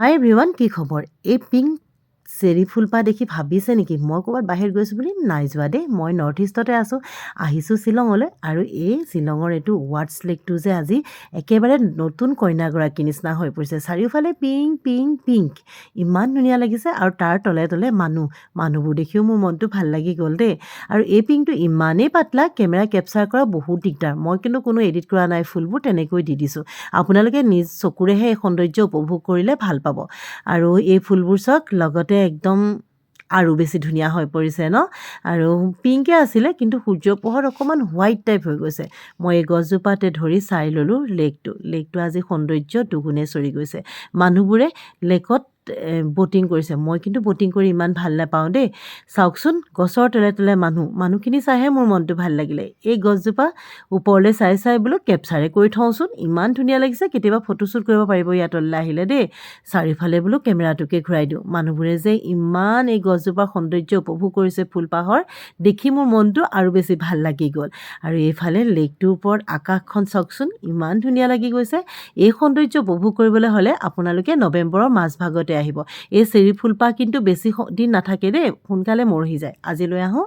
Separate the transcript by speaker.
Speaker 1: হাই everyone, কি খবৰ? এই পিংক চেৰি ফুলপাহ দেখি ভাবিছে নেকি মই ক'ৰবাত বাহিৰত গৈছোঁ বুলি? নাই যোৱা দেই, মই নৰ্থ ইষ্টতে আছোঁ, আহিছোঁ শ্বিলঙলৈ। আৰু এই শ্বিলঙৰ এইটো ৱাটছ লেকটো যে আজি একেবাৰে নতুন কইনাগৰাকীৰ নিচিনা হৈ পৰিছে। চাৰিওফালে পিংক পিংক পিংক, ইমান ধুনীয়া লাগিছে। আৰু তাৰ তলে তলে মানুহবোৰ দেখিও মোৰ মনটো ভাল লাগি গ'ল দেই। আৰু এই পিংকটো ইমানেই পাতলা, কেমেৰা কেপচাৰ কৰা বহুত দিগদাৰ। মই কিন্তু কোনো এডিট কৰা নাই, ফুলবোৰ তেনেকৈ দি দিছোঁ। আপোনালোকে নিজ চকুৰেহে এই সৌন্দৰ্য উপভোগ কৰিলে ভাল পাব। আৰু এই ফুলবোৰ চাওক, লগতে একদম আৰু বেছি ধুনীয়া হৈ পৰিছে ন। আৰু পিংকে আছিলে, কিন্তু সূৰ্য পোহৰত অকণমান হোৱাইট টাইপ হৈ গৈছে। মই এই গছজোপাতে ধৰি চাই ল'লোঁ লেকটো আজি সৌন্দৰ্য দুগুণে চৰি গৈছে। মানুহবোৰে লেকত ব'টিং কৰিছে। মই কিন্তু ব'টিং কৰি ইমান ভাল নাপাওঁ দেই। চাওকচোন, গছৰ তলে তলে মানুহখিনি চাইহে মোৰ মনটো ভাল লাগিলে। এই গছজোপা ওপৰলৈ চাই চাই বোলো কেপচাৰে কৰি থওঁচোন, ইমান ধুনীয়া লাগিছে। কেতিয়াবা ফটোশ্বুট কৰিব পাৰিব ইয়াত তললৈ আহিলে দেই। চাৰিওফালে বোলো কেমেৰাটোকে ঘূৰাই দিওঁ। মানুহবোৰে যে ইমান এই গছজোপাৰ সৌন্দৰ্য উপভোগ কৰিছে ফুলপাহৰ, দেখি মোৰ মনটো আৰু বেছি ভাল লাগি গ'ল। আৰু এইফালে লেকটোৰ ওপৰত আকাশখন চাওকচোন, ইমান ধুনীয়া লাগি গৈছে। এই সৌন্দৰ্য উপভোগ কৰিবলৈ হ'লে আপোনালোকে নৱেম্বৰৰ মাজভাগতে আহিব। এই চেৰি ফুলপাহ কিন্তু বেছি দিন নাথাকে দেই, সোনকালে মৰহি যায়। আজিলৈ আহোঁ।